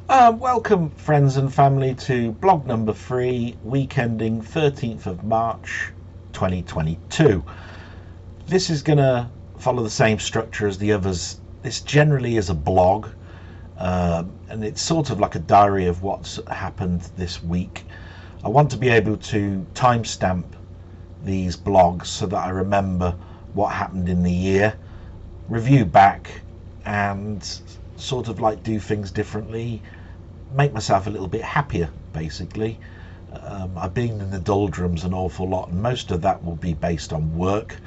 Welcome, friends and family, to blog number 3, week ending 13th of March 2022. This is going to follow the same structure as the others. This generally is a blog, and it's sort of like a diary of what's happened this week. I want to be able to timestamp these blogs so that I remember what happened in the year, review back, and sort of like do things differently, make myself a little bit happier, basically. I've been in the doldrums an awful lot, and most of that will be based on work.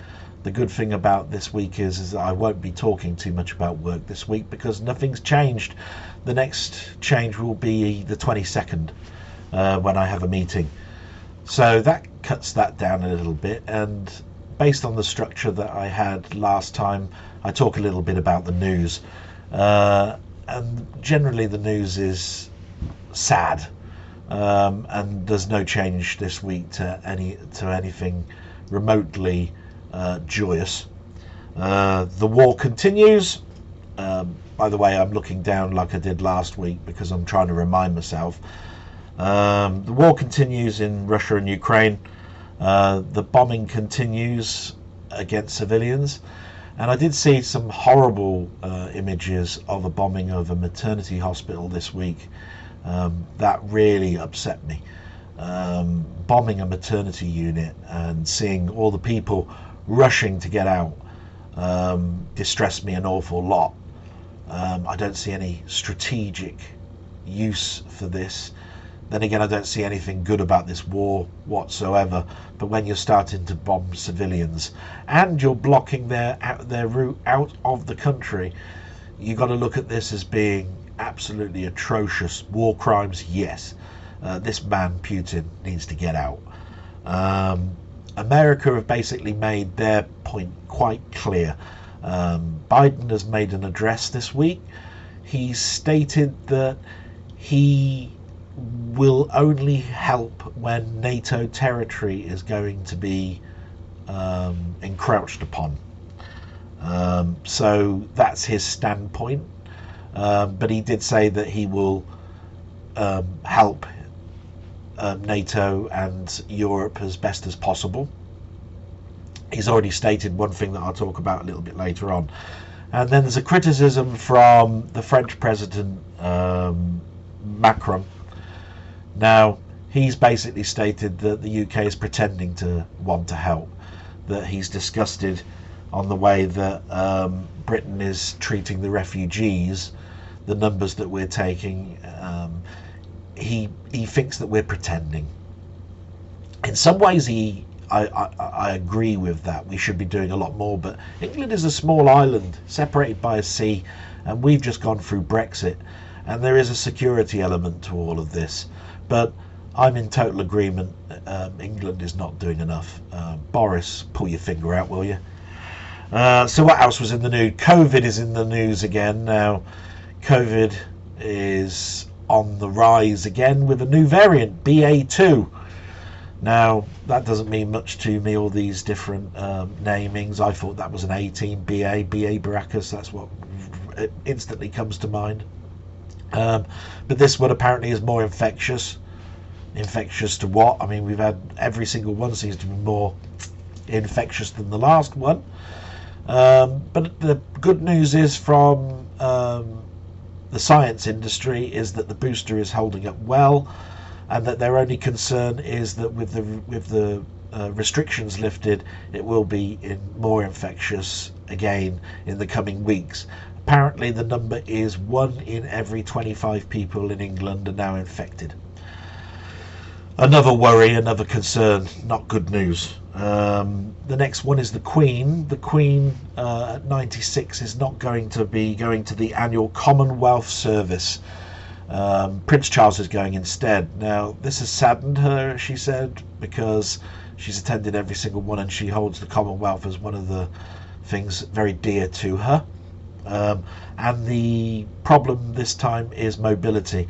The good thing about this week is that I won't be talking too much about work this week because nothing's changed. The next change will be the 22nd, when I have a meeting. So that cuts that down a little bit, and based on the structure that I had last time, I talk a little bit about the news. And generally the news is sad, and there's no change this week to anything remotely joyous. The war continues. By the way, I'm looking down like I did last week because I'm trying to remind myself. The war continues in Russia and Ukraine. The bombing continues against civilians. And I did see some horrible images of a bombing of a maternity hospital this week. That really upset me. Bombing a maternity unit and seeing all the people rushing to get out distressed me an awful lot. I don't see any strategic use for this. Then again, I don't see anything good about this war whatsoever. But when you're starting to bomb civilians and you're blocking their route out of the country, you got to look at this as being absolutely atrocious. War crimes, yes. This man, Putin, needs to get out. America have basically made their point quite clear. Biden has made an address this week. He stated that he will only help when NATO territory is going to be encroached upon. So that's his standpoint. But he did say that he will help NATO and Europe as best as possible. He's already stated one thing that I'll talk about a little bit later on. And then there's a criticism from the French President Macron. Now, he's basically stated that the UK is pretending to want to help, that he's disgusted on the way that Britain is treating the refugees, the numbers that we're taking. He thinks that we're pretending. In some ways, I agree with that. We should be doing a lot more, but England is a small island separated by a sea, and we've just gone through Brexit, and there is a security element to all of this. But I'm in total agreement. England is not doing enough. Boris, pull your finger out, will you? So what else was in the news? COVID is in the news again. Now, COVID is on the rise again with a new variant, BA2. Now, that doesn't mean much to me, all these different namings. I thought that was an A-team, BA Baracus. That's what instantly comes to mind. But this one apparently is more infectious. Infectious to what? I mean, we've had every single one seems to be more infectious than the last one. But the good news is from the science industry is that the booster is holding up well, and that their only concern is that with the restrictions lifted, it will be more infectious again in the coming weeks. Apparently the number is 1 in every 25 people in England are now infected. Another worry, another concern, not good news. The next one is the Queen. The Queen at 96 is not going to be going to the annual Commonwealth service. Prince Charles is going instead. Now, this has saddened her, she said, because she's attended every single one and she holds the Commonwealth as one of the things very dear to her. And the problem this time is mobility.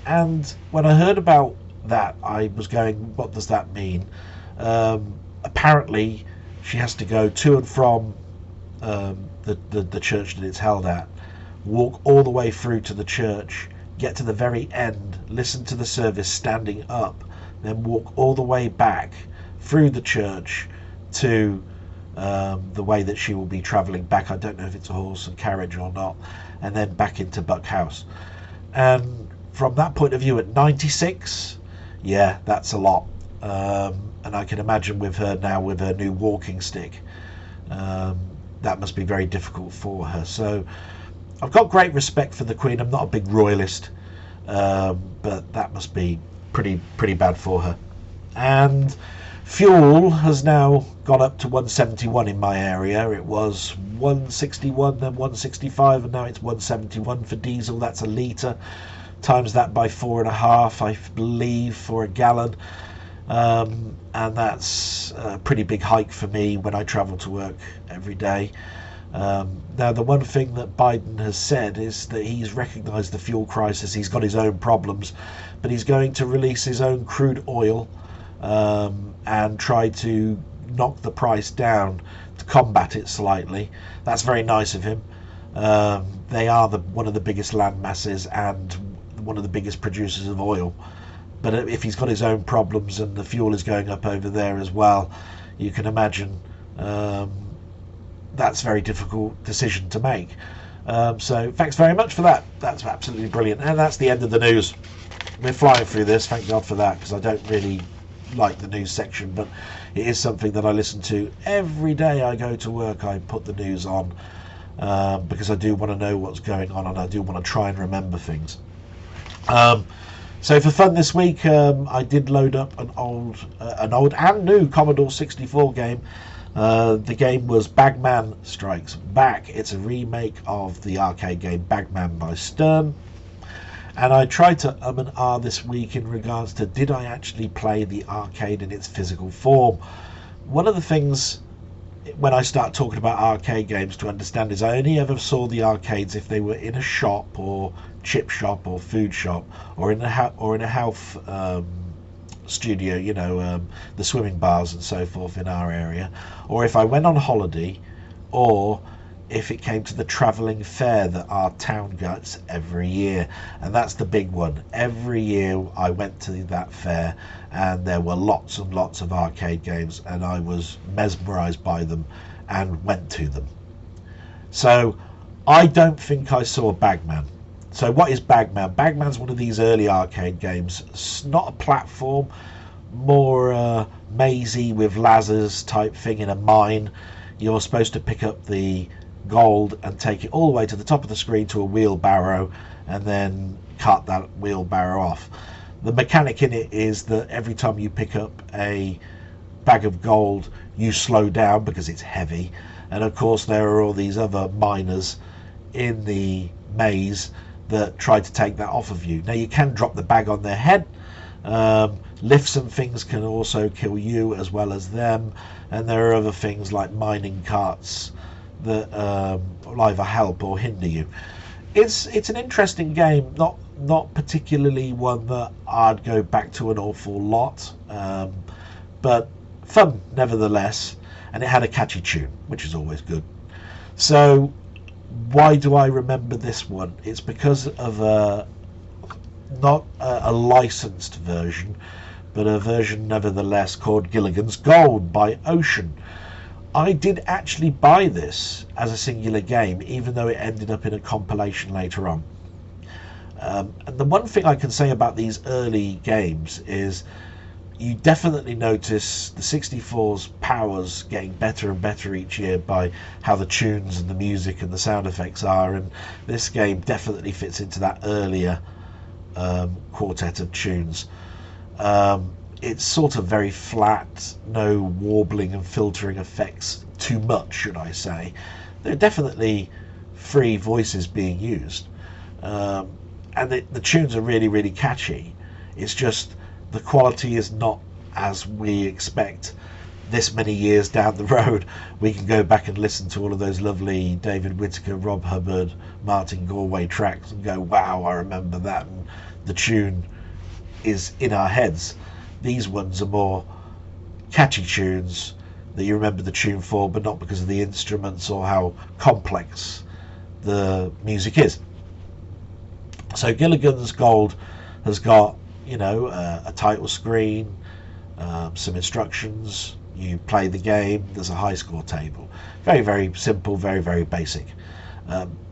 And when I heard about that, I was going, what does that mean? Apparently she has to go to and from the church that it's held at, walk all the way through to the church get to the very end, listen to the service standing up, then walk all the way back through the church to the way that she will be travelling back. I don't know if it's a horse and carriage or not, and then back into Buck House. And from that point of view, at 96, yeah, that's a lot. And I can imagine with her now, with her new walking stick, that must be very difficult for her. So I've got great respect for the Queen. I'm not a big royalist, but that must be pretty bad for her. And fuel has now gone up to 171 in my area. It was 161, then 165, and now it's 171 for diesel. That's a litre. Times that by 4.5, I believe, for a gallon. And that's a pretty big hike for me when I travel to work every day. Now, the one thing that Biden has said is that he's recognised the fuel crisis. He's got his own problems, but he's going to release his own crude oil and try to knock the price down to combat it slightly. That's very nice of him. They are one of the biggest land masses and one of the biggest producers of oil. But if he's got his own problems and the fuel is going up over there as well, you can imagine that's a very difficult decision to make. So thanks very much for that. That's absolutely brilliant. And that's the end of the news. We're flying through this, thank God for that, because I don't really like the news section, but it is something that I listen to every day I go to work. I put the news on because I do want to know what's going on, and I do want to try and remember things. So for fun this week, I did load up an old and new Commodore 64 game. The game was Bagman Strikes Back. It's a remake of the arcade game Bagman by Stern. And I tried to and ah this week in regards to, did I actually play the arcade in its physical form? One of the things when I start talking about arcade games to understand is I only ever saw the arcades if they were in a shop or chip shop or food shop or in a health studio, you know, the swimming bars and so forth in our area, or if I went on holiday, or if it came to the travelling fair that our town gets every year. And that's the big one. Every year I went to that fair and there were lots and lots of arcade games, and I was mesmerised by them and went to them. So I don't think I saw Bagman. So what is Bagman? Bagman's one of these early arcade games. It's not a platform, more mazy with lasers type thing in a mine. You're supposed to pick up the gold and take it all the way to the top of the screen to a wheelbarrow and then cut that wheelbarrow off. The mechanic in it is that every time you pick up a bag of gold, you slow down because it's heavy. And of course there are all these other miners in the maze that try to take that off of you. Now you can drop the bag on their head. Lifts and things can also kill you as well as them. And there are other things like mining carts that will either help or hinder you. It's an interesting game, not particularly one that I'd go back to an awful lot, but fun nevertheless, and it had a catchy tune, which is always good. So why do I remember this one? It's because of not a licensed version, but a version nevertheless called Gilligans Gold by Ocean. I did actually buy this as a singular game, even though it ended up in a compilation later on. And the one thing I can say about these early games is you definitely notice the 64's powers getting better and better each year by how the tunes and the music and the sound effects are, and this game definitely fits into that earlier quartet of tunes. It's sort of very flat, no warbling and filtering effects too much, should I say. There are definitely free voices being used, and the tunes are really, really catchy. It's just the quality is not as we expect. This many years down the road, we can go back and listen to all of those lovely David Whittaker, Rob Hubbard, Martin Galway tracks and go, wow, I remember that, and the tune is in our heads. These ones are more catchy tunes that you remember the tune for, but not because of the instruments or how complex the music is. So Gilligans Gold has got, you know, a title screen, some instructions, you play the game, there's a high score table. Very, very simple, very, very basic.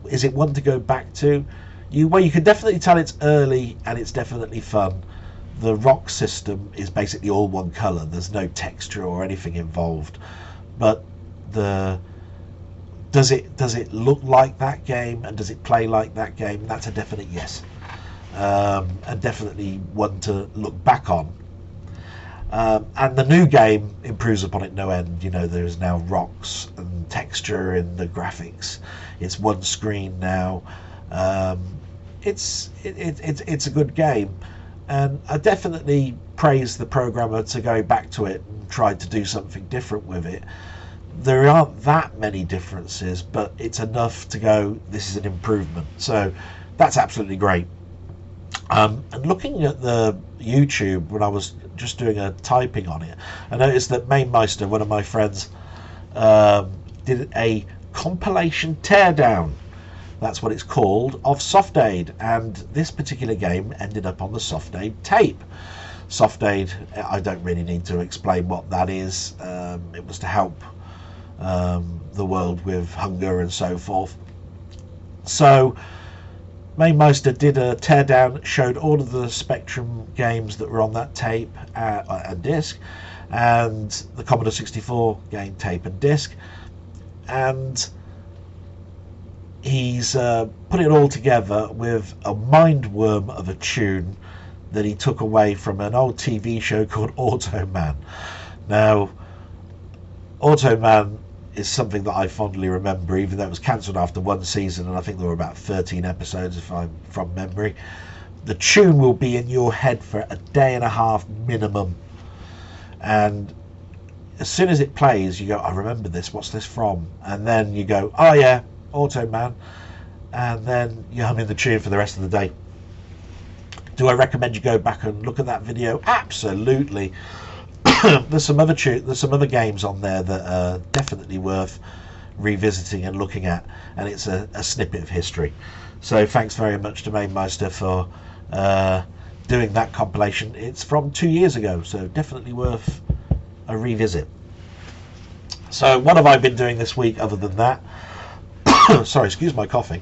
Is it one to go back to? Well, you can definitely tell it's early and it's definitely fun. The rock system is basically all one colour. There's no texture or anything involved. But does it look like that game and does it play like that game? That's a definite yes. And definitely one to look back on. And the new game improves upon it no end. You know, there's now rocks and texture in the graphics. It's one screen now. It's a good game, and I definitely praise the programmer to go back to it and try to do something different with it. There aren't that many differences, but it's enough to go, this is an improvement. So that's absolutely great. And looking at the YouTube when I was just doing a typing on it, I noticed that Mainmeister, one of my friends, did a compilation teardown, that's what it's called, of Softaid, and this particular game ended up on the Softaid tape. Softaid, I don't really need to explain what that is. It was to help the world with hunger and so forth. So Mainmeister did a teardown, showed all of the Spectrum games that were on that tape and disc, and the Commodore 64 game tape and disc, and he's put it all together with a mindworm of a tune that he took away from an old TV show called Automan. Now, Automan is something that I fondly remember, even though it was cancelled after one season, and I think there were about 13 episodes if I'm from memory. The tune will be in your head for a day and a half minimum, and as soon as it plays you go, I remember this, what's this from? And then you go, oh yeah, Automan, and then you're humming the tune for the rest of the day. Do I recommend you go back and look at that video? Absolutely. There's some other games on there that are definitely worth revisiting and looking at, and it's a snippet of history. So thanks very much to Mainmeister for doing that compilation. It's from 2 years ago, so definitely worth a revisit. So what have I been doing this week other than that? Sorry, excuse my coughing.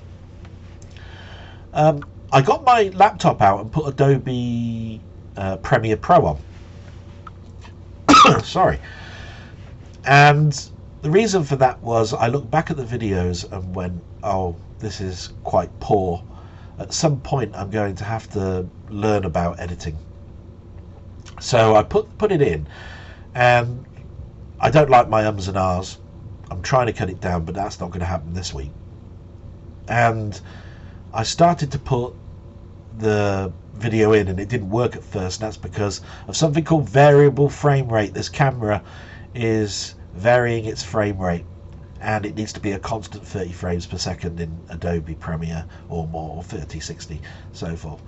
I got my laptop out and put Adobe Premiere Pro on. Sorry. And the reason for that was I looked back at the videos and went, oh, this is quite poor. At some point I'm going to have to learn about editing. So I put it in, and I don't like my ums and ahs. I'm trying to cut it down, but that's not going to happen this week. And I started to put the video in, and it didn't work at first, and that's because of something called variable frame rate. This camera is varying its frame rate, and it needs to be a constant 30 frames per second in Adobe Premiere or more, or 30, 60, so forth.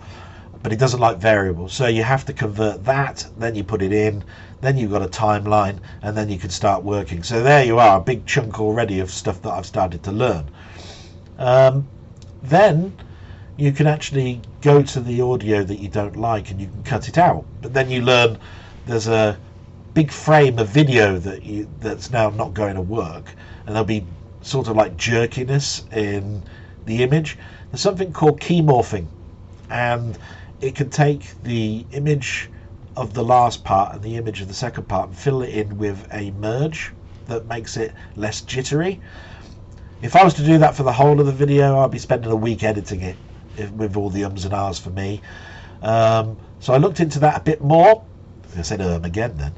But it doesn't like variable, so you have to convert that, then you put it in, then you've got a timeline, and then you can start working. So there you are, a big chunk already of stuff that I've started to learn. Then you can actually go to the audio that you don't like and you can cut it out. But then you learn there's a big frame of video that's now not going to work, and there'll be sort of like jerkiness in the image. There's something called key morphing, and it can take the image of the last part and the image of the second part and fill it in with a merge that makes it less jittery. If I was to do that for the whole of the video, I'd be spending a week editing it with all the ums and ahs for me. So I looked into that a bit more. I said again then.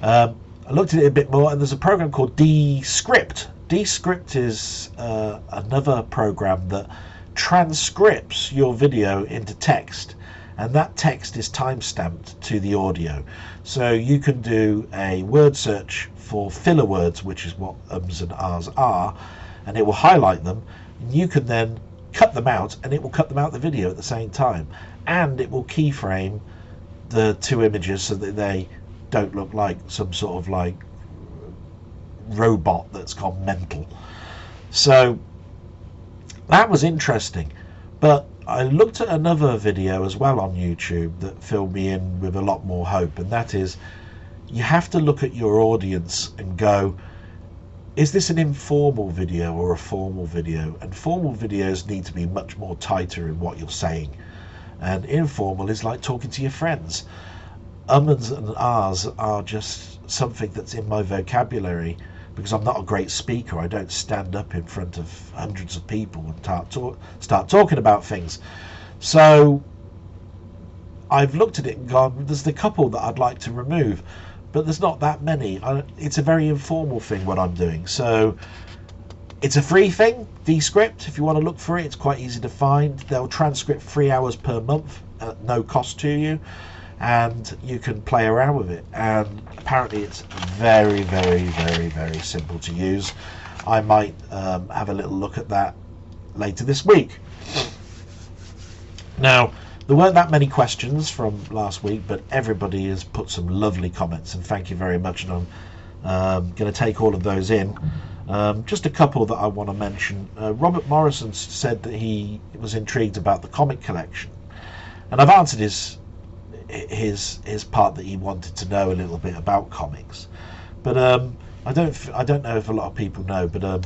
I looked at it a bit more, and there's a program called Descript. Descript is another program that transcripts your video into text, and that text is time-stamped to the audio. So you can do a word search for filler words, which is what ums and ahs are, and it will highlight them, and you can then cut them out, and it will cut them out the video at the same time, and it will keyframe the two images so that they don't look like some sort of like robot that's gone mental. So that was interesting, but I looked at another video as well on YouTube that filled me in with a lot more hope, and that is, you have to look at your audience and go, is this an informal video or a formal video? And formal videos need to be much more tighter in what you're saying, and informal is like talking to your friends. Ums and ahs are just something that's in my vocabulary because I'm not a great speaker. I don't stand up in front of hundreds of people and start talking about things. So I've looked at it and gone, there's the couple that I'd like to remove, but there's not that many. It's a very informal thing what I'm doing. So it's a free thing, Descript. If you want to look for it, it's quite easy to find. They'll transcript 3 hours per month at no cost to you, and you can play around with it. And apparently it's very, very, very, very simple to use. I might have a little look at that later this week. Now, there weren't that many questions from last week, but everybody has put some lovely comments, and thank you very much. And I'm going to take all of those in. Just a couple that I want to mention. Robert Morrison said that he was intrigued about the comic collection, and I've answered his part that he wanted to know a little bit about comics. But I don't know if a lot of people know, but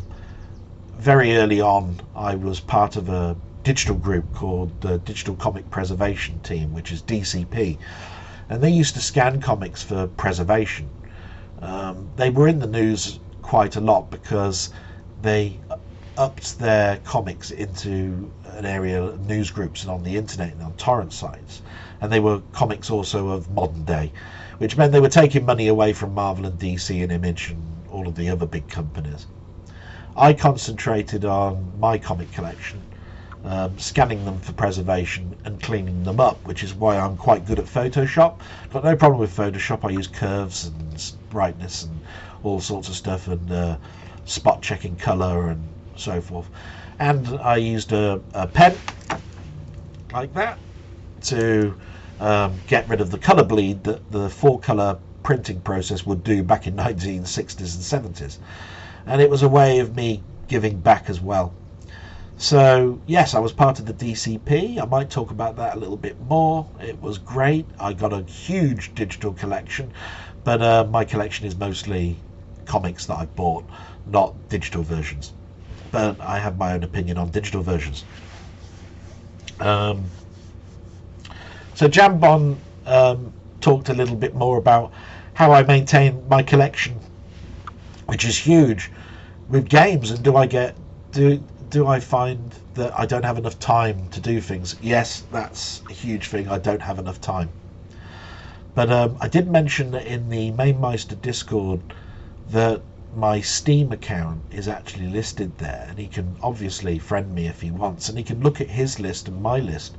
very early on I was part of a digital group called the Digital Comic Preservation Team, which is DCP, and they used to scan comics for preservation. They were in the news quite a lot because they upped their comics into an area of news groups and on the internet and on torrent sites, and they were comics also of modern day, which meant they were taking money away from Marvel and DC and Image and all of the other big companies. I concentrated on my comic collection, scanning them for preservation and cleaning them up, which is why I'm quite good at Photoshop. Got no problem with Photoshop. I use curves and brightness and all sorts of stuff, and spot checking color and so forth. And I used a pen like that to get rid of the color bleed that the 4-color printing process would do back in 1960s and 70s. And it was a way of me giving back as well. So yes, I was part of the DCP. I might talk about that a little bit more. It was great. I got a huge digital collection, but my collection is mostly comics that I bought, not digital versions. But I have my own opinion on digital versions. So Jambon talked a little bit more about how I maintain my collection, which is huge, with games. And do I find that I don't have enough time to do things? Yes, that's a huge thing. I don't have enough time. But I did mention that in the MainMeister Discord that my Steam account is actually listed there, and he can obviously friend me if he wants, and he can look at his list and my list,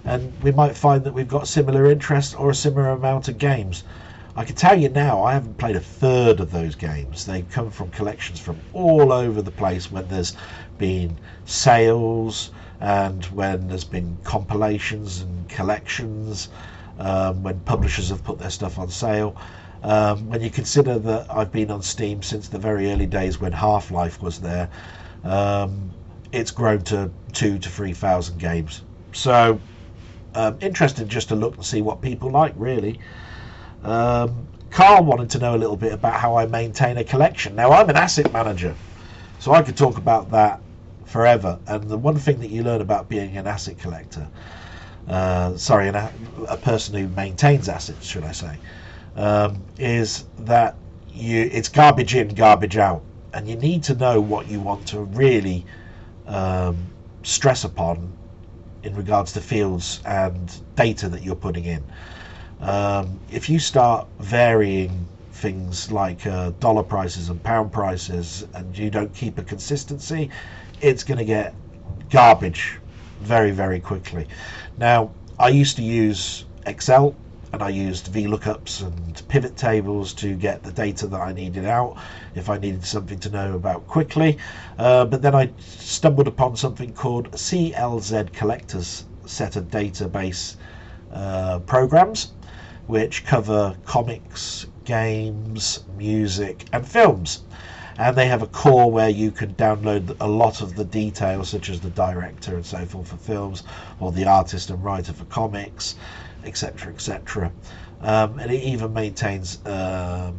and we might find that we've got similar interests or a similar amount of games. I can tell you now, I haven't played a third of those games. They come from collections from all over the place when there's been sales and when there's been compilations and collections, when publishers have put their stuff on sale. When you consider that I've been on Steam since the very early days when Half-Life was there, it's grown to 2,000 to 3,000 games. So interested just to look and see what people like, really. Carl wanted to know a little bit about how I maintain a collection. Now, I'm an asset manager, so I could talk about that forever. And the one thing that you learn about being an asset collector, a person who maintains assets, should I say, is that it's garbage in, garbage out, and you need to know what you want to really stress upon in regards to fields and data that you're putting in. If you start varying things like dollar prices and pound prices, and you don't keep a consistency, it's going to get garbage very, very quickly. Now, I used to use Excel, and I used VLOOKUPs and pivot tables to get the data that I needed out if I needed something to know about quickly. But then I stumbled upon something called CLZ Collectors set of database programs, which cover comics, games, music and films. and they have a core where you can download a lot of the details, such as the director and so forth for films, or the artist and writer for comics, etc., etc. And it even maintains a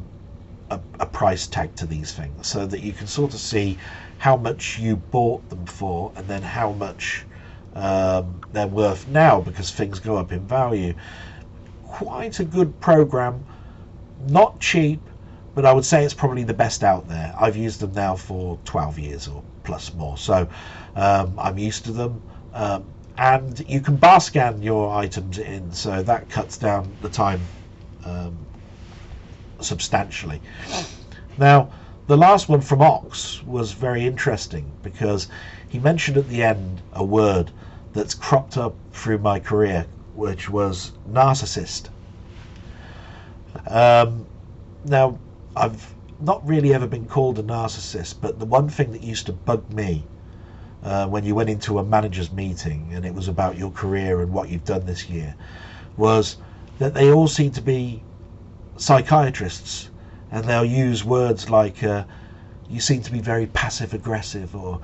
price tag to these things, so that you can sort of see how much you bought them for, and then how much they're worth now, because things go up in value. Quite a good program, not cheap, but I would say it's probably the best out there. I've used them now for 12 years or plus more, so I'm used to them. And you can bar scan your items in, so that cuts down the time substantially. Now, the last one from Ox was very interesting, because he mentioned at the end a word that's cropped up through my career, which was narcissist. Now, I've not really ever been called a narcissist, but the one thing that used to bug me when you went into a manager's meeting and it was about your career and what you've done this year, was that they all seem to be psychiatrists, and they'll use words like you seem to be very passive aggressive, or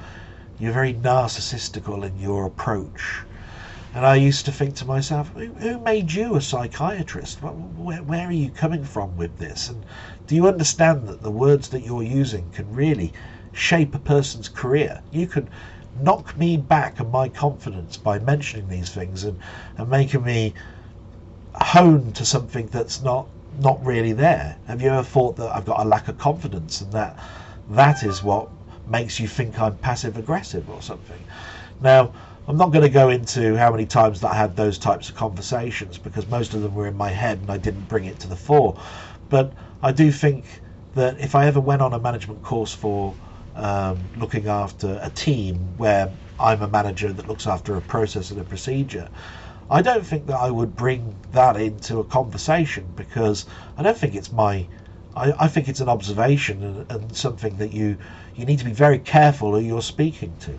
you're very narcissistical in your approach. And I used to think to myself, who made you a psychiatrist? Where are you coming from with this? And do you understand that the words that you're using can really shape a person's career? You could knock me back and my confidence by mentioning these things and making me hone to something that's not really there. Have you ever thought that I've got a lack of confidence, and that is what makes you think I'm passive aggressive or something? Now, I'm not going to go into how many times that I had those types of conversations, because most of them were in my head and I didn't bring it to the fore. But I do think that if I ever went on a management course for looking after a team where I'm a manager that looks after a process and a procedure, I don't think that I would bring that into a conversation, because I don't think it's I think it's an observation and something that you need to be very careful who you're speaking to.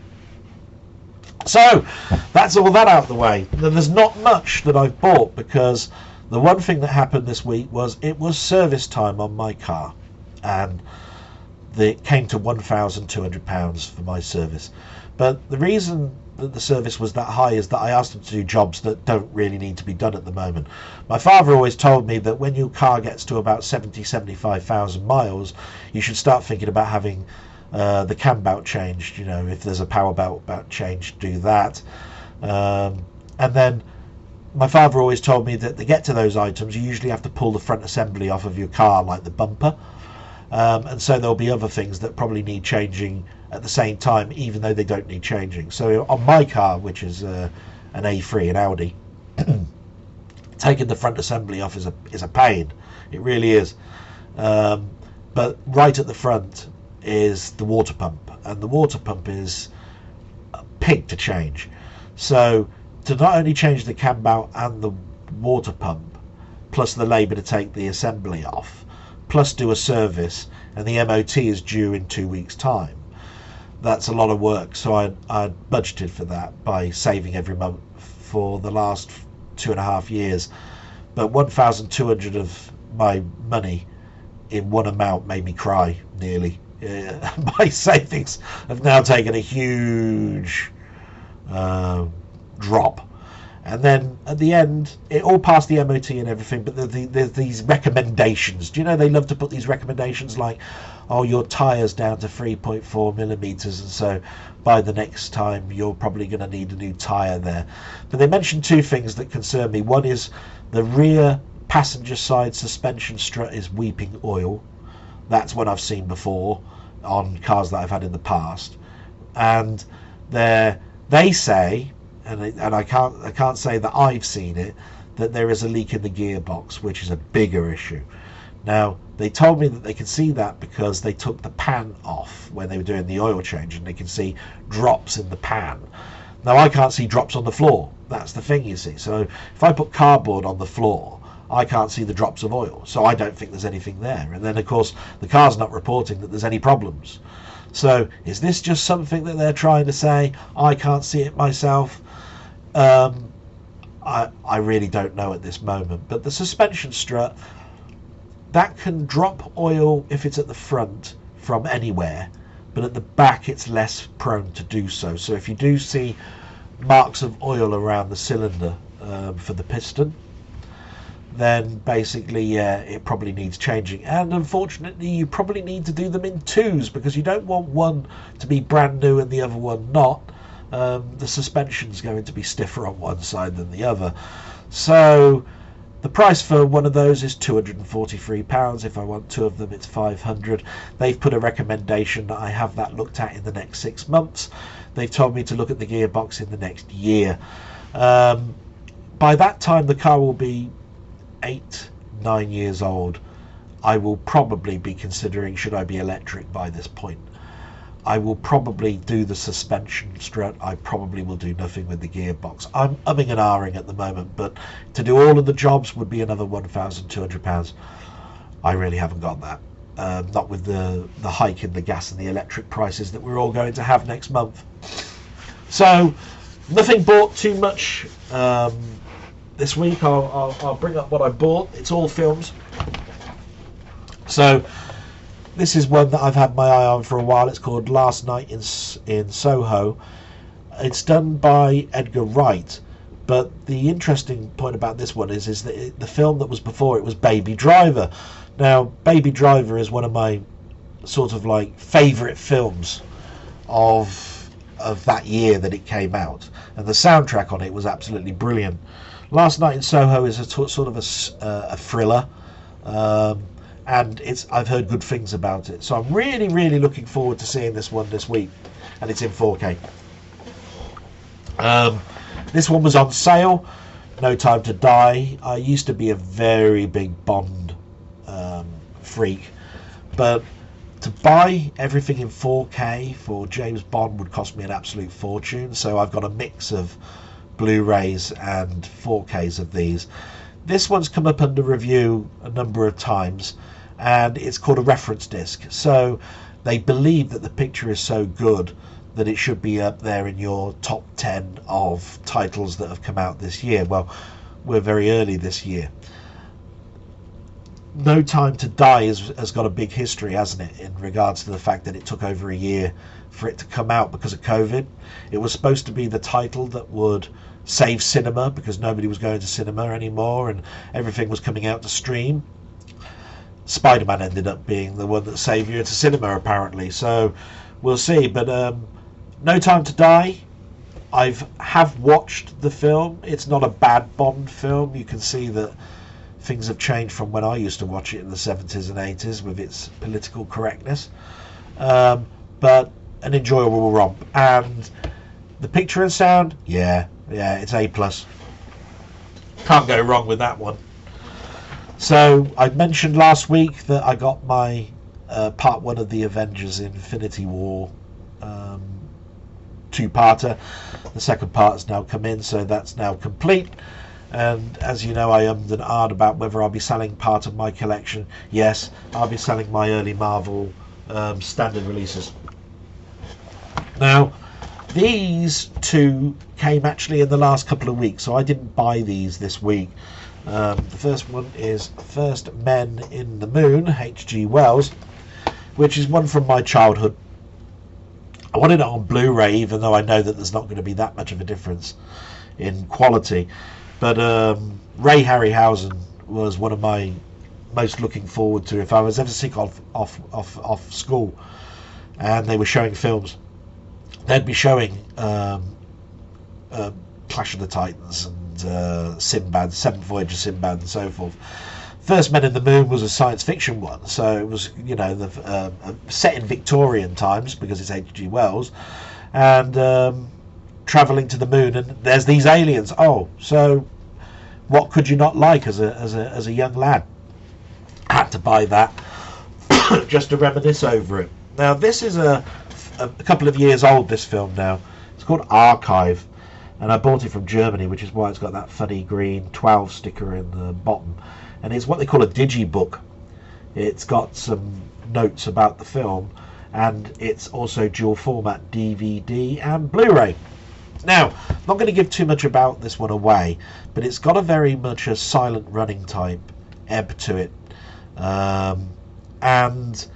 So that's all that out of the way. There's not much that I've bought, because the one thing that happened this week was it was service time on my car, and it came to £1,200 for my service. But the reason that the service was that high is that I asked them to do jobs that don't really need to be done at the moment. My father always told me that when your car gets to about 75,000 miles, you should start thinking about having the cam belt changed. You know, if there's a power belt changed, do that. And then my father always told me that to get to those items, you usually have to pull the front assembly off of your car, like the bumper. And so there'll be other things that probably need changing at the same time, even though they don't need changing. So on my car, which is an A3, an Audi, taking the front assembly off is a pain. It really is. But right at the front is the water pump, and the water pump is a pig to change. So to not only change the cam belt and the water pump, plus the labour to take the assembly off, plus do a service, and the MOT is due in 2 weeks' time, that's a lot of work. So I budgeted for that by saving every month for the last 2.5 years. But 1,200 of my money in one amount made me cry, nearly. My savings have now taken a huge drop. And then at the end, it all passed the MOT and everything, but there's these recommendations. Do you know, they love to put these recommendations like, oh, your tyre's down to 3.4 millimeters, and so by the next time you're probably going to need a new tire there. But they mentioned two things that concern me. One is the rear passenger side suspension strut is weeping oil. That's what I've seen before on cars that I've had in the past. And they say, and I can't say that I've seen it, that there is a leak in the gearbox, which is a bigger issue. Now, they told me that they could see that because they took the pan off when they were doing the oil change, and they can see drops in the pan. Now, I can't see drops on the floor. That's the thing, you see. So if I put cardboard on the floor, I can't see the drops of oil, so I don't think there's anything there. And then, of course, the car's not reporting that there's any problems. So is this just something that they're trying to say? I can't see it myself. I really don't know at this moment. But the suspension strut, that can drop oil if it's at the front from anywhere, but at the back it's less prone to do so. So if you do see marks of oil around the cylinder for the piston, then basically, yeah, it probably needs changing. And unfortunately, you probably need to do them in twos, because you don't want one to be brand new and the other one not. The suspension's going to be stiffer on one side than the other. So the price for one of those is £243. If I want two of them, it's £500. They've put a recommendation that I have that looked at in the next 6 months. They've told me to look at the gearbox in the next year. By that time, the car will be 8-9 years old. I will probably be considering, should I be electric by this point. I will probably do the suspension strut. I probably will do nothing with the gearbox. I'm umming and ahhing at the moment, but to do all of the jobs would be another £1,200. I really haven't got that. Not with the hike in the gas and the electric prices that we're all going to have next month. So nothing bought too much this week. I'll bring up what I bought. It's all films. So this is one that I've had my eye on for a while. It's called Last Night in Soho. It's done by Edgar Wright, but the interesting point about this one is that the film that was before it was Baby Driver. Now, Baby Driver is one of my sort of like favourite films of that year that it came out, and the soundtrack on it was absolutely brilliant. Last Night in Soho is a sort of a thriller. And I've heard good things about it, so I'm really looking forward to seeing this one this week, and it's in 4K. This one was on sale. No Time to Die. I used to be a very big Bond freak, but to buy everything in 4K for James Bond would cost me an absolute fortune, so I've got a mix of Blu-rays and 4Ks of these. This one's come up under review a number of times, and it's called a reference disc. So they believe that the picture is so good that it should be up there in your top 10 of titles that have come out this year. Well, we're very early this year. No Time to Die has got a big history, hasn't it, in regards to the fact that it took over a year for it to come out because of COVID. It was supposed to be the title that would save cinema, because nobody was going to cinema anymore and everything was coming out to stream. Spider-Man ended up being the one that saved you to cinema, apparently, so we'll see. But No Time to Die, I have watched the film. It's not a bad Bond film. You can see that things have changed from when I used to watch it in the 70s and 80s with its political correctness, but an enjoyable romp. And the picture and sound, yeah, it's A+. Can't go wrong with that one. So I mentioned last week that I got my part 1 of the Avengers Infinity War 2-parter. The second part has now come in, so that's now complete. And as you know, I ummed and ahed about whether I'll be selling part of my collection. Yes, I'll be selling my early Marvel standard releases. Now, these two came actually in the last couple of weeks, so I didn't buy these this week. The first one is First Men in the Moon, H.G. Wells, which is one from my childhood. I wanted it on Blu-ray, even though I know that there's not going to be that much of a difference in quality. But Ray Harryhausen was one of my most looking forward to. If I was ever sick off school and they were showing films, they'd be showing Clash of the Titans and Sinbad, Seventh Voyage of Sinbad, and so forth. First Men in the Moon was a science fiction one, so it was, you know, set in Victorian times because it's H.G. Wells, and travelling to the moon, and there's these aliens. Oh, so what could you not like as a young lad? I had to buy that just to reminisce over it. Now, this is a couple of years old, this film now. It's called Archive, and I bought it from Germany, which is why it's got that funny green 12 sticker in the bottom. And it's what they call a digibook. It's got some notes about the film, and it's also dual format DVD and Blu-ray. Now, I'm not going to give too much about this one away, but it's got a very much a silent running type ebb to it. And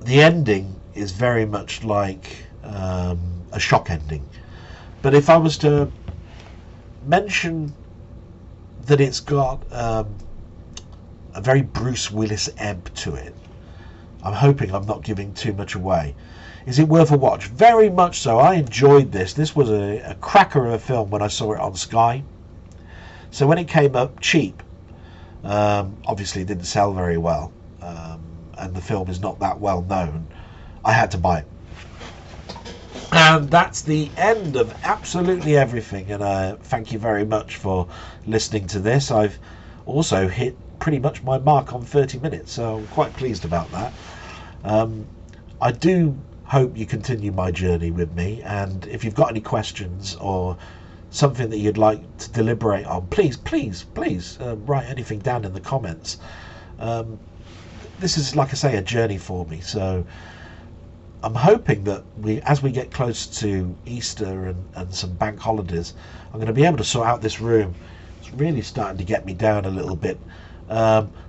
the ending is very much like a shock ending. But if I was to mention that it's got a very Bruce Willis ebb to it, I'm hoping I'm not giving too much away. Is it worth a watch? Very much so. I enjoyed this. This was a cracker of a film when I saw it on Sky. So when it came up cheap, obviously it didn't sell very well, and the film is not that well known, I had to buy it. And that's the end of absolutely everything, and thank you very much for listening to this. I've also hit pretty much my mark on 30 minutes, so I'm quite pleased about that. I do hope you continue my journey with me, and if you've got any questions or something that you'd like to deliberate on, please write anything down in the comments. This is, like I say, a journey for me, so I'm hoping that as we get close to Easter and some bank holidays, I'm going to be able to sort out this room. It's really starting to get me down a little bit.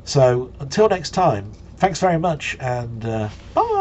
So until next time, thanks very much, and bye.